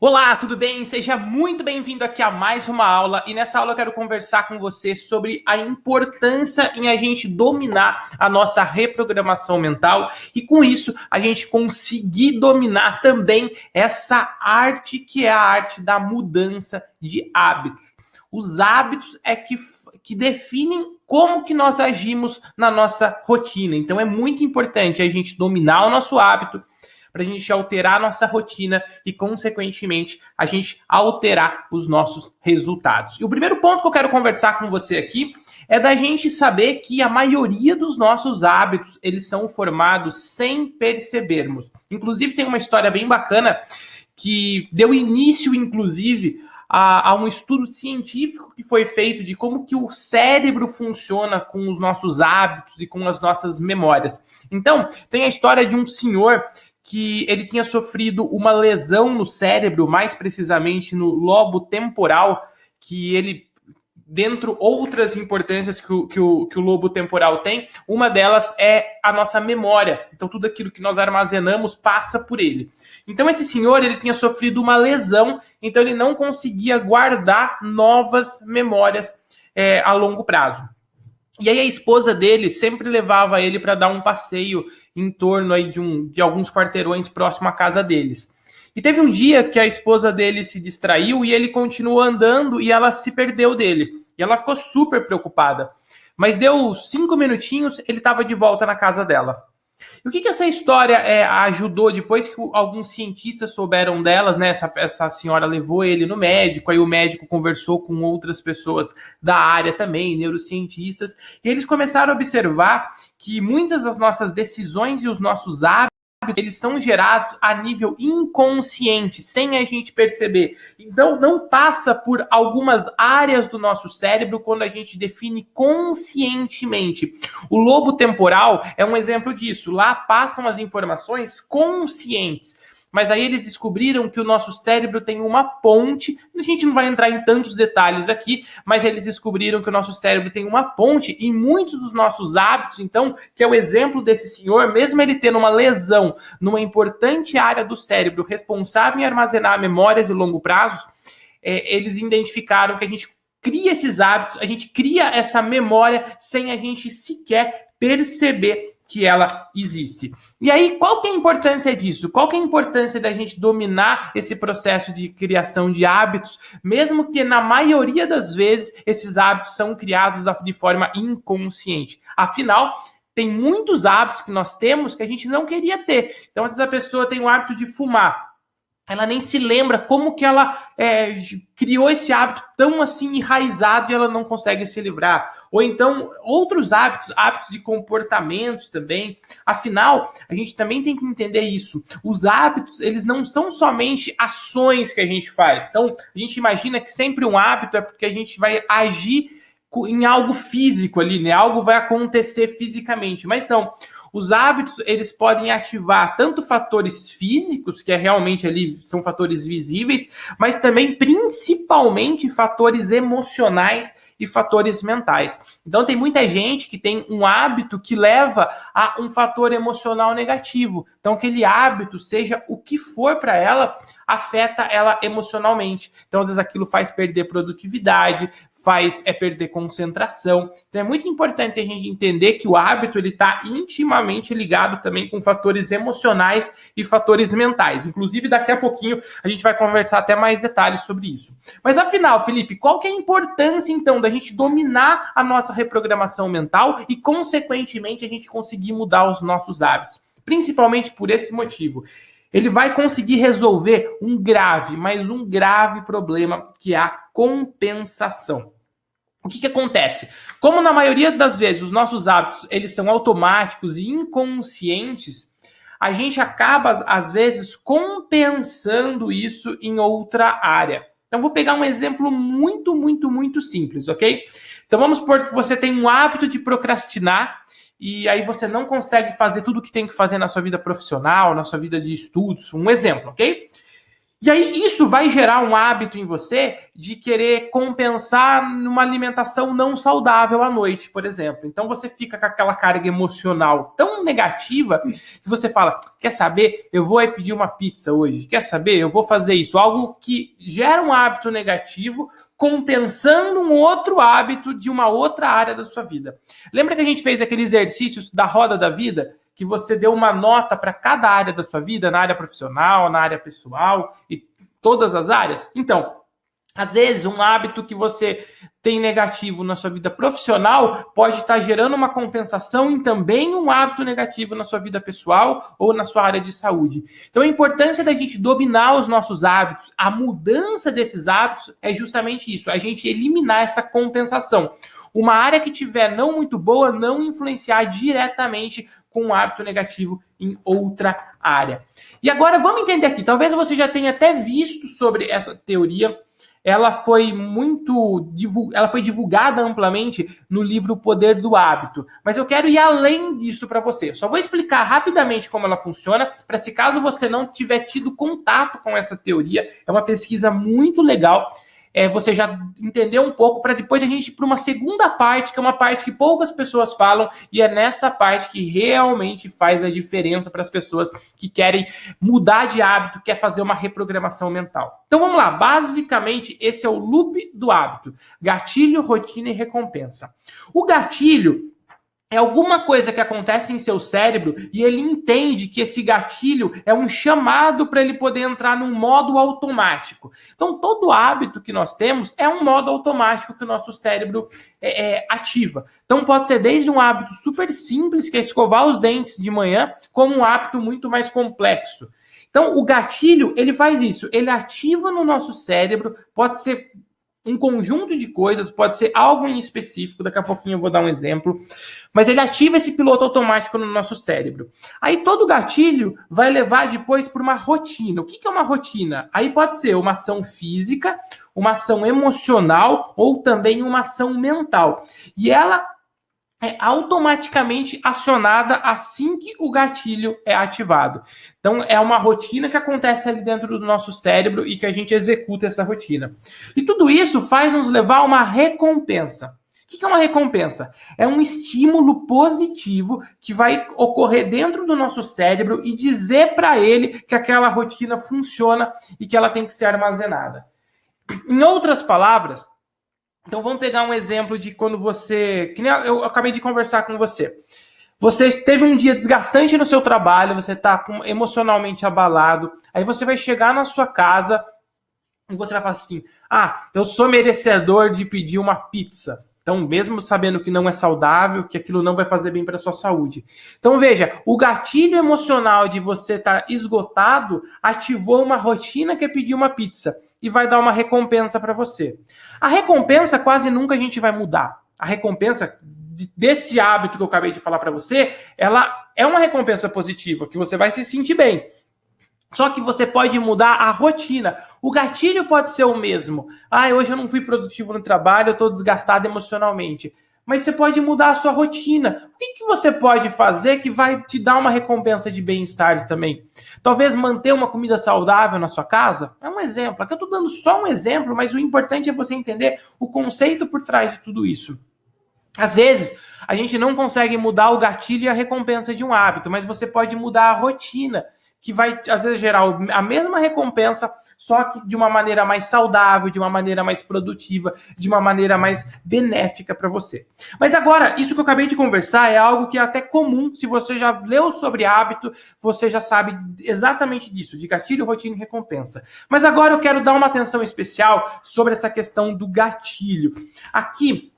Olá, tudo bem? Seja muito bem-vindo aqui a mais uma aula e nessa aula eu quero conversar com você sobre a importância em a gente dominar a nossa reprogramação mental e com isso a gente conseguir dominar também essa arte que é a arte da mudança de hábitos. Os hábitos é que definem como que nós agimos na nossa rotina. Então é muito importante a gente dominar o nosso hábito, para a gente alterar a nossa rotina e, consequentemente, a gente alterar os nossos resultados. E o primeiro ponto que eu quero conversar com você aqui é da gente saber que a maioria dos nossos hábitos, eles são formados sem percebermos. Inclusive, tem uma história bem bacana que deu início, inclusive, a um estudo científico que foi feito de como que o cérebro funciona com os nossos hábitos e com as nossas memórias. Então, tem a história de um senhor que ele tinha sofrido uma lesão no cérebro, mais precisamente no lobo temporal, que ele, dentre outras importâncias que o lobo temporal tem, uma delas é a nossa memória. Então, tudo aquilo que nós armazenamos passa por ele. Então, esse senhor, ele tinha sofrido uma lesão, então ele não conseguia guardar novas memórias a longo prazo. E aí a esposa dele sempre levava ele para dar um passeio em torno aí de alguns quarteirões próximo à casa deles. E teve um dia que a esposa dele se distraiu e ele continuou andando e ela se perdeu dele. E ela ficou super preocupada. Mas deu 5 minutinhos, ele estava de volta na casa dela. E o que essa história ajudou depois que alguns cientistas souberam delas, né? Essa senhora levou ele no médico, aí o médico conversou com outras pessoas da área também, neurocientistas, e eles começaram a observar que muitas das nossas decisões e os nossos hábitos, eles são gerados a nível inconsciente, sem a gente perceber. Então, não passa por algumas áreas do nosso cérebro quando a gente define conscientemente. O lobo temporal é um exemplo disso. Lá passam as informações conscientes. Mas aí eles descobriram que o nosso cérebro tem uma ponte, a gente não vai entrar em tantos detalhes aqui, mas eles descobriram que o nosso cérebro tem uma ponte e muitos dos nossos hábitos, então, que é o exemplo desse senhor, mesmo ele tendo uma lesão numa importante área do cérebro responsável em armazenar memórias de longo prazo, eles identificaram que a gente cria esses hábitos, a gente cria essa memória sem a gente sequer perceber que ela existe. E aí, qual que é a importância disso? Qual que é a importância da gente dominar esse processo de criação de hábitos, mesmo que na maioria das vezes esses hábitos são criados de forma inconsciente? Afinal, tem muitos hábitos que nós temos que a gente não queria ter. Então, às vezes a pessoa tem o hábito de fumar. Ela nem se lembra como que ela criou esse hábito tão assim enraizado e ela não consegue se livrar. Ou então, outros hábitos de comportamentos também. Afinal, a gente também tem que entender isso. Os hábitos, eles não são somente ações que a gente faz. Então, a gente imagina que sempre um hábito é porque a gente vai agir em algo físico ali, né? Algo vai acontecer fisicamente. Mas não. Os hábitos, eles podem ativar tanto fatores físicos, que realmente ali são fatores visíveis, mas também, principalmente, fatores emocionais e fatores mentais. Então, tem muita gente que tem um hábito que leva a um fator emocional negativo. Então, aquele hábito, seja o que for para ela, afeta ela emocionalmente. Então, às vezes, aquilo faz perder produtividade, faz perder concentração. Então é muito importante a gente entender que o hábito ele está intimamente ligado também com fatores emocionais e fatores mentais. Inclusive, daqui a pouquinho a gente vai conversar até mais detalhes sobre isso. Mas afinal, Felipe, qual que é a importância então da gente dominar a nossa reprogramação mental e, consequentemente, a gente conseguir mudar os nossos hábitos? Principalmente por esse motivo. Ele vai conseguir resolver um grave problema, que é a compensação. O que acontece? Como na maioria das vezes os nossos hábitos eles são automáticos e inconscientes, a gente acaba, às vezes, compensando isso em outra área. Então, vou pegar um exemplo muito simples, ok? Então, vamos supor que você tem um hábito de procrastinar e aí você não consegue fazer tudo o que tem que fazer na sua vida profissional, na sua vida de estudos. Um exemplo, ok? E aí isso vai gerar um hábito em você de querer compensar numa alimentação não saudável à noite, por exemplo. Então você fica com aquela carga emocional tão negativa que você fala, quer saber, eu vou pedir uma pizza hoje, quer saber, eu vou fazer isso. Algo que gera um hábito negativo compensando um outro hábito de uma outra área da sua vida. Lembra que a gente fez aquele exercício da roda da vida? Que você deu uma nota para cada área da sua vida, na área profissional, na área pessoal e todas as áreas? Então, às vezes, um hábito que você tem negativo na sua vida profissional pode estar gerando uma compensação em também um hábito negativo na sua vida pessoal ou na sua área de saúde. Então, a importância da gente dominar os nossos hábitos, a mudança desses hábitos é justamente isso, a gente eliminar essa compensação. Uma área que tiver não muito boa, não influenciar diretamente com um hábito negativo em outra área. E agora vamos entender aqui, talvez você já tenha até visto sobre essa teoria, ela foi divulgada amplamente no livro O Poder do Hábito, mas eu quero ir além disso para você. Só vou explicar rapidamente como ela funciona, para se caso você não tiver tido contato com essa teoria, é uma pesquisa muito legal. Você já entendeu um pouco, para depois a gente ir para uma segunda parte, que é uma parte que poucas pessoas falam, e é nessa parte que realmente faz a diferença para as pessoas que querem mudar de hábito, quer fazer uma reprogramação mental. Então vamos lá, basicamente esse é o loop do hábito: gatilho, rotina e recompensa. O gatilho é alguma coisa que acontece em seu cérebro e ele entende que esse gatilho é um chamado para ele poder entrar num modo automático. Então, todo hábito que nós temos é um modo automático que o nosso cérebro ativa. Então, pode ser desde um hábito super simples, que é escovar os dentes de manhã, como um hábito muito mais complexo. Então, o gatilho, ele faz isso. Ele ativa no nosso cérebro, pode ser um conjunto de coisas, pode ser algo em específico, daqui a pouquinho eu vou dar um exemplo, mas ele ativa esse piloto automático no nosso cérebro. Aí todo gatilho vai levar depois para uma rotina. O que é uma rotina? Aí pode ser uma ação física, uma ação emocional ou também uma ação mental. E ela é automaticamente acionada assim que o gatilho é ativado. Então, é uma rotina que acontece ali dentro do nosso cérebro e que a gente executa essa rotina. E tudo isso faz nos levar a uma recompensa. O que é uma recompensa? É um estímulo positivo que vai ocorrer dentro do nosso cérebro e dizer para ele que aquela rotina funciona e que ela tem que ser armazenada. Em outras palavras, então vamos pegar um exemplo de quando você... Que nem eu acabei de conversar com você. Você teve um dia desgastante no seu trabalho, você está emocionalmente abalado, aí você vai chegar na sua casa e você vai falar assim, eu sou merecedor de pedir uma pizza. Então, mesmo sabendo que não é saudável, que aquilo não vai fazer bem para a sua saúde. Então, veja, o gatilho emocional de você estar esgotado ativou uma rotina que é pedir uma pizza e vai dar uma recompensa para você. A recompensa quase nunca a gente vai mudar. A recompensa desse hábito que eu acabei de falar para você, ela é uma recompensa positiva, que você vai se sentir bem. Só que você pode mudar a rotina. O gatilho pode ser o mesmo. Hoje eu não fui produtivo no trabalho, eu estou desgastado emocionalmente. Mas você pode mudar a sua rotina. O que você pode fazer que vai te dar uma recompensa de bem-estar também? Talvez manter uma comida saudável na sua casa? É um exemplo. Aqui eu estou dando só um exemplo, mas o importante é você entender o conceito por trás de tudo isso. Às vezes, a gente não consegue mudar o gatilho e a recompensa de um hábito, mas você pode mudar a rotina, que vai, às vezes, gerar a mesma recompensa, só que de uma maneira mais saudável, de uma maneira mais produtiva, de uma maneira mais benéfica para você. Mas agora, isso que eu acabei de conversar é algo que é até comum. Se você já leu sobre hábito, você já sabe exatamente disso, de gatilho, rotina e recompensa. Mas agora eu quero dar uma atenção especial sobre essa questão do gatilho. Aqui,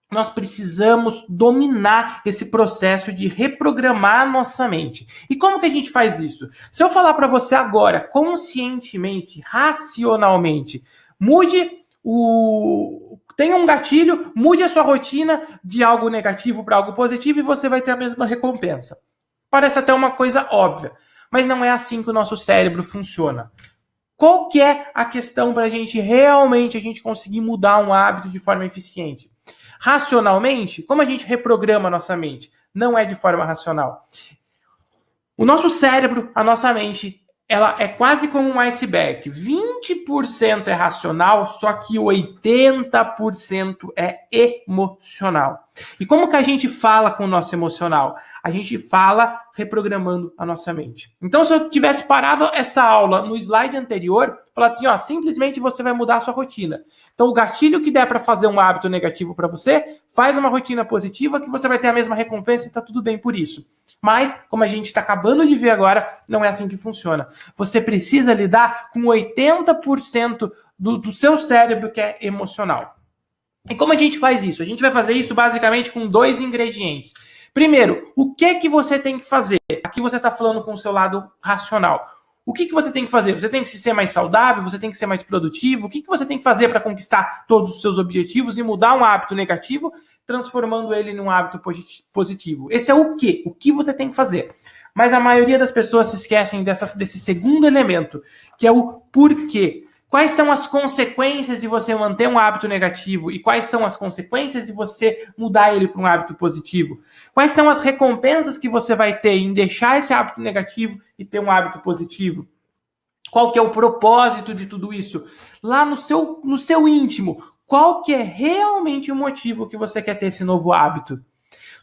nós precisamos dominar esse processo de reprogramar a nossa mente. E como que a gente faz isso? Se eu falar para você agora, conscientemente, racionalmente, tenha um gatilho, mude a sua rotina de algo negativo para algo positivo e você vai ter a mesma recompensa. Parece até uma coisa óbvia, mas não é assim que o nosso cérebro funciona. Qual que é a questão para a gente conseguir mudar um hábito de forma eficiente? Racionalmente, como a gente reprograma a nossa mente? Não é de forma racional. O nosso cérebro, a nossa mente, ela é quase como um iceberg. 20% é racional, só que 80% é emocional. E como que a gente fala com o nosso emocional? A gente fala reprogramando a nossa mente. Então, se eu tivesse parado essa aula no slide anterior, falar assim, ó, simplesmente você vai mudar a sua rotina. Então, o gatilho que der para fazer um hábito negativo para você, faz uma rotina positiva que você vai ter a mesma recompensa e está tudo bem por isso. Mas, como a gente está acabando de ver agora, não é assim que funciona. Você precisa lidar com 80% do seu cérebro que é emocional. E como a gente faz isso? A gente vai fazer isso basicamente com 2 ingredientes. Primeiro, o que você tem que fazer? Aqui você está falando com o seu lado racional. O que você tem que fazer? Você tem que ser mais saudável? Você tem que ser mais produtivo? O que você tem que fazer para conquistar todos os seus objetivos e mudar um hábito negativo, transformando ele num hábito positivo? Esse é o quê? O que você tem que fazer? Mas a maioria das pessoas se esquecem desse segundo elemento, que é o porquê. Quais são as consequências de você manter um hábito negativo e quais são as consequências de você mudar ele para um hábito positivo? Quais são as recompensas que você vai ter em deixar esse hábito negativo e ter um hábito positivo? Qual que é o propósito de tudo isso? Lá no seu íntimo, qual que é realmente o motivo que você quer ter esse novo hábito?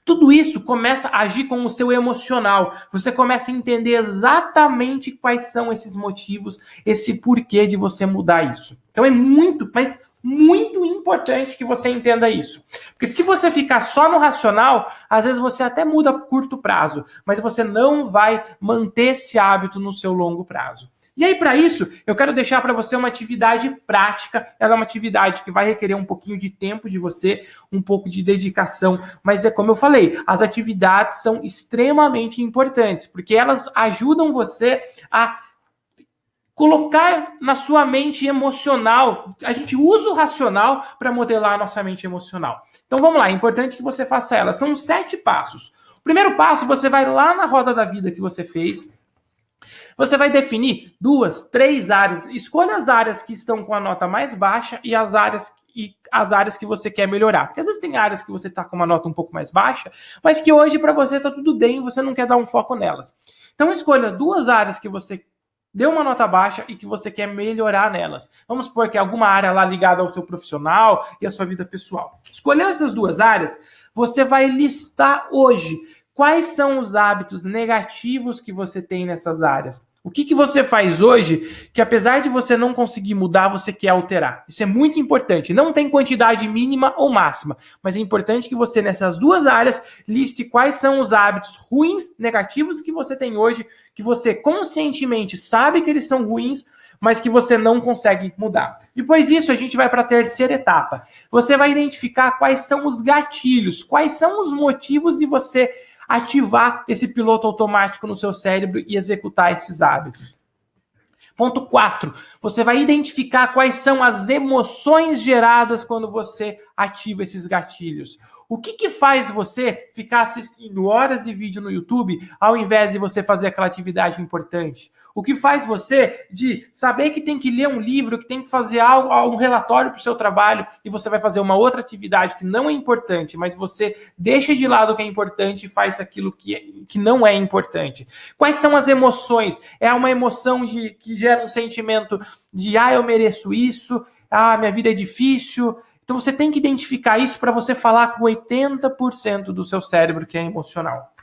Tudo isso começa a agir com o seu emocional. Você começa a entender exatamente quais são esses motivos, esse porquê de você mudar isso. Então é muito, mas muito importante que você entenda isso. Porque se você ficar só no racional, às vezes você até muda a curto prazo, mas você não vai manter esse hábito no seu longo prazo. E aí, para isso, eu quero deixar para você uma atividade prática. Ela é uma atividade que vai requerer um pouquinho de tempo de você, um pouco de dedicação. Mas é como eu falei, as atividades são extremamente importantes, porque elas ajudam você a colocar na sua mente emocional. A gente usa o racional para modelar a nossa mente emocional. Então vamos lá, é importante que você faça ela. São 7 passos. O primeiro passo, você vai lá na roda da vida que você fez. Você vai definir 2, 3 áreas. Escolha as áreas que estão com a nota mais baixa e as áreas que você quer melhorar. Porque às vezes tem áreas que você está com uma nota um pouco mais baixa, mas que hoje para você está tudo bem, você não quer dar um foco nelas. Então escolha 2 áreas que você deu uma nota baixa e que você quer melhorar nelas. Vamos supor que é alguma área lá ligada ao seu profissional e à sua vida pessoal. Escolheu essas 2 áreas, você vai listar hoje quais são os hábitos negativos que você tem nessas áreas. O que você faz hoje que, apesar de você não conseguir mudar, você quer alterar? Isso é muito importante. Não tem quantidade mínima ou máxima, mas é importante que você, nessas 2 áreas, liste quais são os hábitos ruins, negativos que você tem hoje, que você conscientemente sabe que eles são ruins, mas que você não consegue mudar. Depois disso, a gente vai para a terceira etapa. Você vai identificar quais são os gatilhos, quais são os motivos de você ativar esse piloto automático no seu cérebro e executar esses hábitos. Ponto 4. Você vai identificar quais são as emoções geradas quando você ativa esses gatilhos. O que faz você ficar assistindo horas de vídeo no YouTube ao invés de você fazer aquela atividade importante? O que faz você de saber que tem que ler um livro, que tem que fazer um relatório para o seu trabalho e você vai fazer uma outra atividade que não é importante, mas você deixa de lado o que é importante e faz aquilo que não é importante? Quais são as emoções? É uma emoção que gera um sentimento de eu mereço isso, minha vida é difícil. Então você tem que identificar isso para você falar com 80% do seu cérebro que é emocional.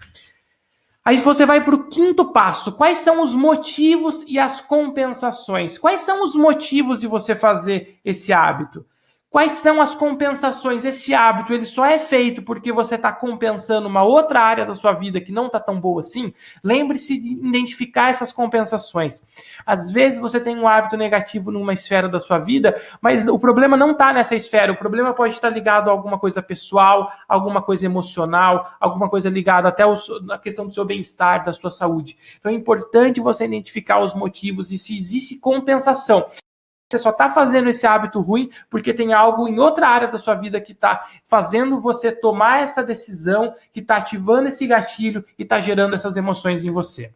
Aí você vai para o 5º passo. Quais são os motivos e as compensações? Quais são os motivos de você fazer esse hábito? Quais são as compensações? Esse hábito, ele só é feito porque você está compensando uma outra área da sua vida que não está tão boa assim? Lembre-se de identificar essas compensações. Às vezes você tem um hábito negativo numa esfera da sua vida, mas o problema não está nessa esfera. O problema pode estar ligado a alguma coisa pessoal, alguma coisa emocional, alguma coisa ligada até a questão do seu bem-estar, da sua saúde. Então é importante você identificar os motivos e se existe compensação. Você só está fazendo esse hábito ruim porque tem algo em outra área da sua vida que está fazendo você tomar essa decisão, que está ativando esse gatilho e está gerando essas emoções em você.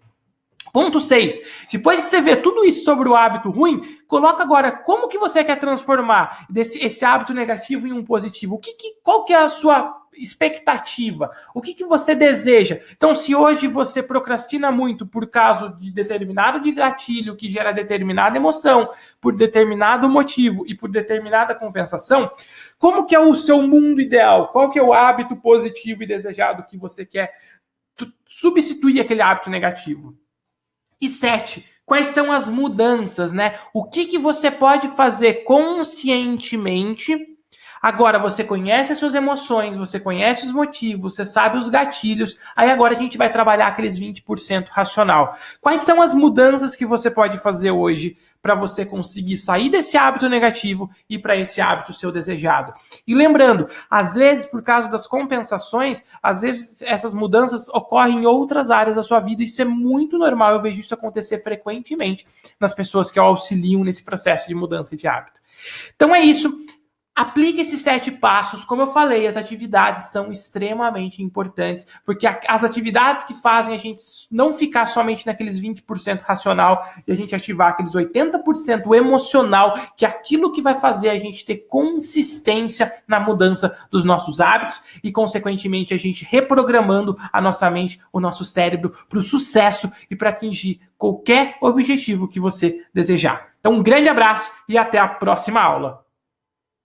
Ponto 6. Depois que você vê tudo isso sobre o hábito ruim, coloca agora como que você quer transformar esse hábito negativo em um positivo. Qual que é a sua expectativa. O que você deseja? Então, se hoje você procrastina muito por causa de determinado gatilho que gera determinada emoção, por determinado motivo e por determinada compensação, como que é o seu mundo ideal? Qual que é o hábito positivo e desejado que você quer substituir aquele hábito negativo? E 7, quais são as mudanças, né? O que você pode fazer conscientemente? Agora você conhece as suas emoções, você conhece os motivos, você sabe os gatilhos, aí agora a gente vai trabalhar aqueles 20% racional. Quais são as mudanças que você pode fazer hoje para você conseguir sair desse hábito negativo e para esse hábito seu desejado? E lembrando, às vezes, por causa das compensações, às vezes essas mudanças ocorrem em outras áreas da sua vida, e isso é muito normal, eu vejo isso acontecer frequentemente nas pessoas que auxiliam nesse processo de mudança de hábito. Então é isso. Aplique esses 7 passos. Como eu falei, as atividades são extremamente importantes, porque as atividades que fazem a gente não ficar somente naqueles 20% racional e a gente ativar aqueles 80% emocional, que é aquilo que vai fazer a gente ter consistência na mudança dos nossos hábitos e, consequentemente, a gente reprogramando a nossa mente, o nosso cérebro para o sucesso e para atingir qualquer objetivo que você desejar. Então, um grande abraço e até a próxima aula.